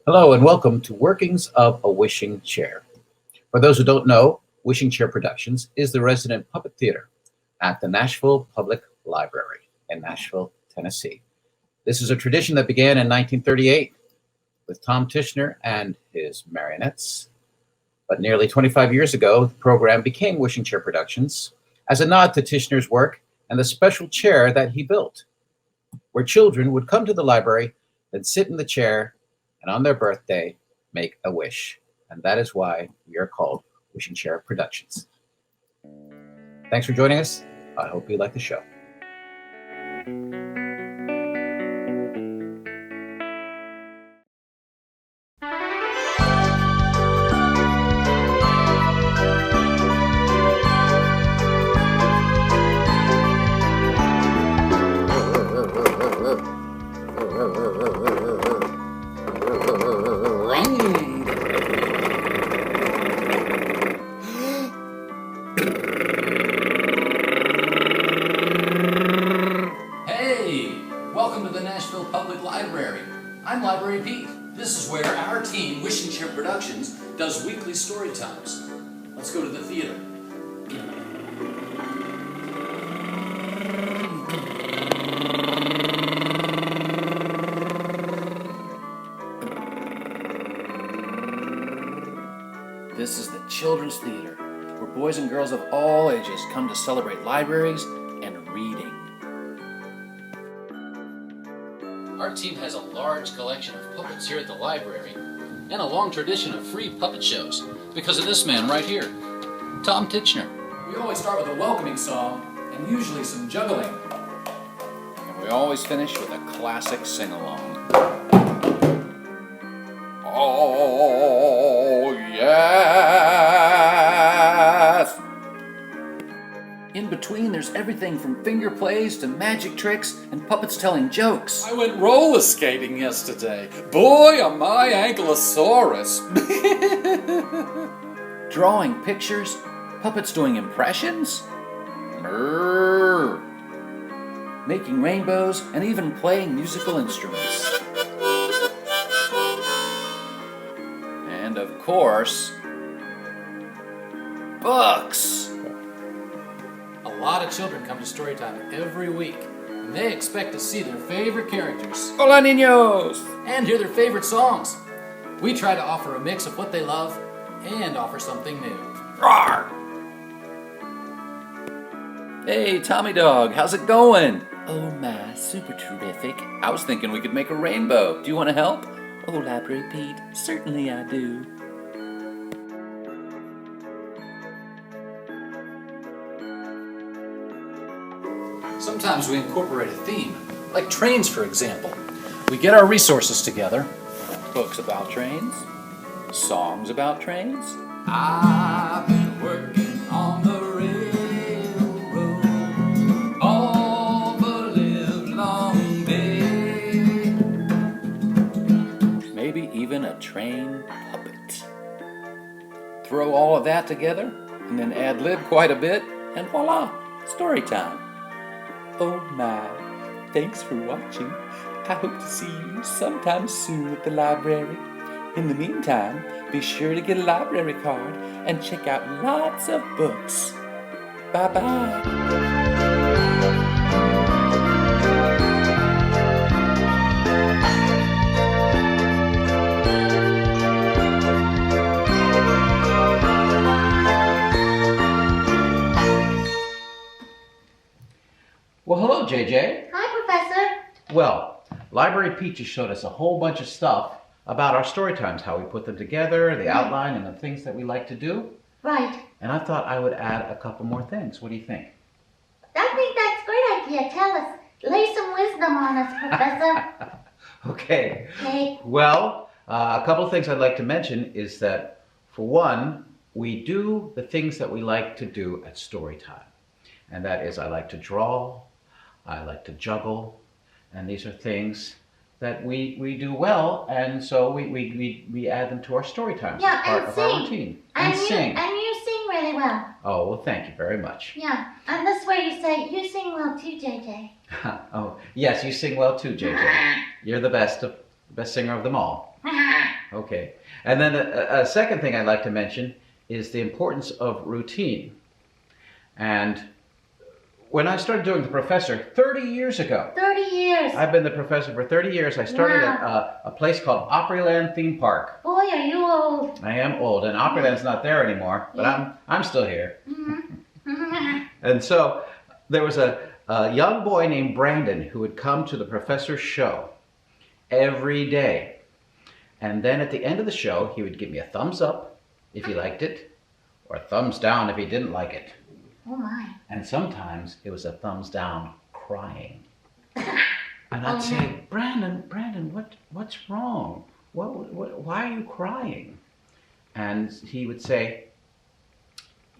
Hello and welcome to Workings of a Wishing Chair. For those who don't know, Wishing Chair Productions is the resident puppet theater at the Nashville Public Library in Nashville, Tennessee. This is a tradition that began in 1938 with Tom Tishner and his marionettes. But nearly 25 years ago, the program became Wishing Chair Productions as a nod to Tishner's work and the special chair that he built, where children would come to the library, then sit in the chair, and on their birthday, make a wish. And that is why we are called Wishing Chair Productions. Thanks for joining us. I hope you like the show. I'm Library Pete. This is where our team, Wishing Chair Productions, does weekly story times. Let's go to the theater. This is the Children's Theater, where boys and girls of all ages come to celebrate libraries and reading. Our team has a large collection of puppets here at the library and a long tradition of free puppet shows because of this man right here, Tom Tishner. We always start with a welcoming song and usually some juggling. And we always finish with a classic sing-along. Oh, yes! In between, there's everything from finger plays to magic tricks and puppets telling jokes. I went roller skating yesterday. Boy, am I ankylosaurus. Drawing pictures, puppets doing impressions, making rainbows, and even playing musical instruments. And of course, books. A lot of children come to Storytime every week, and they expect to see their favorite characters. Hola, niños! And hear their favorite songs. We try to offer a mix of what they love and offer something new. Roar! Hey, Tommy Dog, how's it going? Oh my, super terrific. I was thinking we could make a rainbow. Do you want to help? Oh, Library Pete, certainly I do. Sometimes we incorporate a theme, like trains, for example. We get our resources together. Books about trains, songs about trains. I've been working on the railroad all the livelong day. Maybe even a train puppet. Throw all of that together, and then ad-lib quite a bit, and voila, story time. Oh my, thanks for watching. I hope to see you sometime soon at the library. In the meantime, be sure to get a library card and check out lots of books. Bye-bye. Well, hello, JJ. Hi, Professor. Well, Library Pete just showed us a whole bunch of stuff about our story times, how we put them together, the outline, and the things that we like to do. Right. And I thought I would add a couple more things. What do you think? I think that's a great idea. Tell us. Lay some wisdom on us, Professor. Okay. Okay. Well, a couple of things I'd like to mention is that, for one, we do the things that we like to do at story time. And that is, I like to draw, I like to juggle, and these are things that we do well, and so we add them to our story times Yeah, as part and of sing. our routine. And sing. And you sing really well. Oh, well, thank you very much. Yeah, and that's where you say, you sing well too, JJ. Oh, yes, you sing well too, JJ. You're the best singer of them all. Okay. And then a second thing I'd like to mention is the importance of routine. And when I started doing The Professor 30 years ago, 30 years. I've been the professor for 30 years. I started at a place called Opryland Theme Park. Boy, are you old. I am old, and Opryland's not there anymore, but I'm still here. And so there was a young boy named Brandon who would come to the professor's show every day. And then at the end of the show, he would give me a thumbs up if he liked it, or a thumbs down if he didn't like it. Oh my. And sometimes it was a thumbs down crying. And I'd say, Brandon, what's wrong? Why are you crying? And he would say,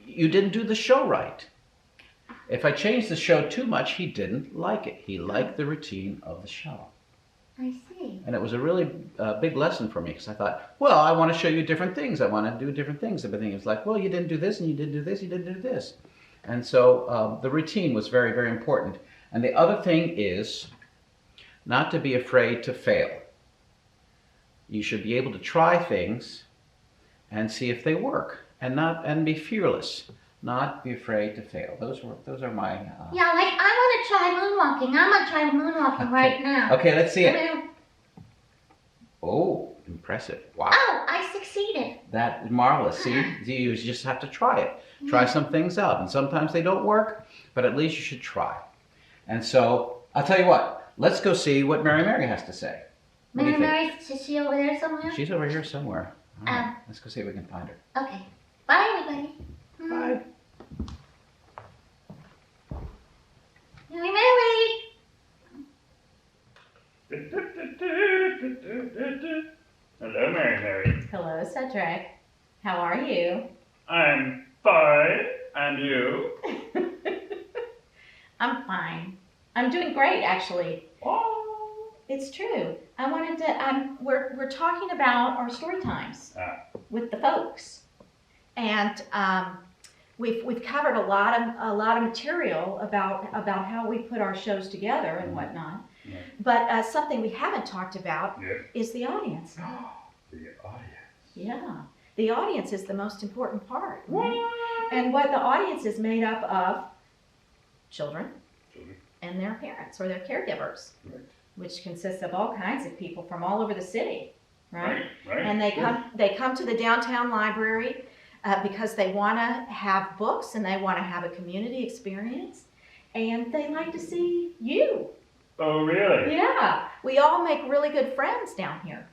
you didn't do the show right. If I changed the show too much, he didn't like it. He liked the routine of the show. I see. And it was a really big lesson for me, because I thought, well, I want to show you different things. I want to do different things. But then he was like, well, you didn't do this, and you didn't do this, you didn't do this. And so the routine was very, very important. And the other thing is not to be afraid to fail. You should be able to try things and see if they work, and be fearless. Not be afraid to fail. Those are my. Yeah, like I want to try moonwalking. I'm gonna try moonwalking right now. Okay, let's see it. Oh, impressive! Wow. Oh, I succeeded. That is marvelous. See, you just have to try it. Try some things out, and sometimes they don't work, but at least you should try. And so I'll tell you what. Let's go see what Mary has to say. What do you think? Is she over there somewhere? She's over here somewhere. All right, let's go see if we can find her. Okay. Bye, everybody. Bye. Mary. Hello, Mary. Hello, Cedric. How are you? I'm fine. And you? I'm fine. I'm doing great, actually. Oh. It's true. I wanted to. We're talking about our story times with the folks, and we've covered a lot of material about how we put our shows together and whatnot. Yeah. But something we haven't talked about Yes. is the audience. The audience. Yeah, the audience is the most important part. What? And what the audience is made up of children Children. and their parents or their caregivers, Right. which consists of all kinds of people from all over the city, right? Right. And they come to the downtown library because they want to have books and they want to have a community experience, and they like to see you. Oh, really? Yeah, we all make really good friends down here.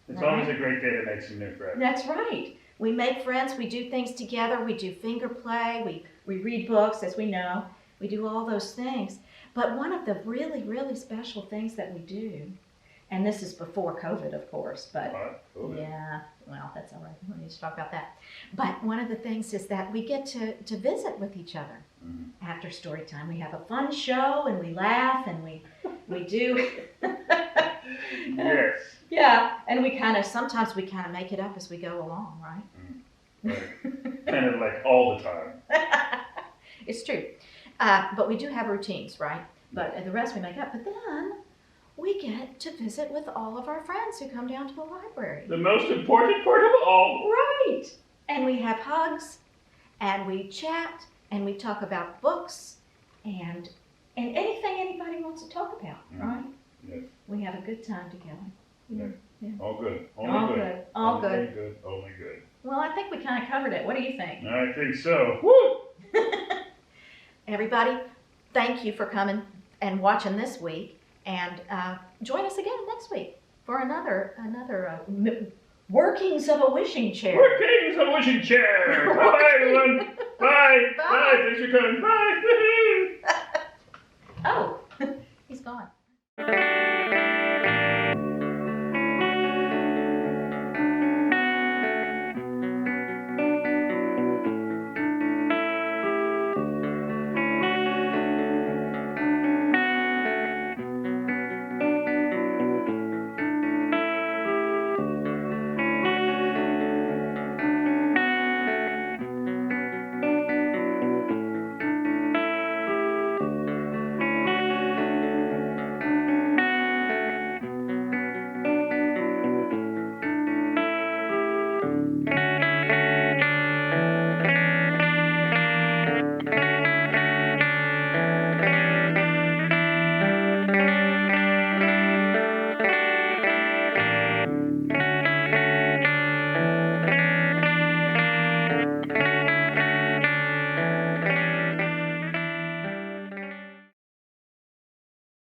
It's always a great day to make some new friends. That's right. We make friends, we do things together, we do finger play, we read books, as we know, we do all those things. But one of the really, really special things that we do, and this is before COVID, of course, but Cool. yeah, well, that's all right, we don't need to talk about that. But one of the things is that we get to visit with each other after story time. We have a fun show, and we laugh, and we do. Yes. Yeah, and sometimes we kind of make it up as we go along, right? Right. Kind of like all the time. It's true. But we do have routines, right? But the rest we make up. But then we get to visit with all of our friends who come down to the library. The most important part of all. Right. And we have hugs, and we chat, and we talk about books, and anything anybody wants to talk about, right? Yes. We have a good time together. Yes. Yeah. All good. All good. All good. Only good. Only good. Well, I think we kind of covered it. What do you think? I think so. Woo! Everybody, thank you for coming and watching this week, and join us again next week for another workings of a wishing chair. Workings of a wishing chair. Bye, everyone. Bye. Bye. Bye. Thanks for coming. Bye. Oh, he's gone.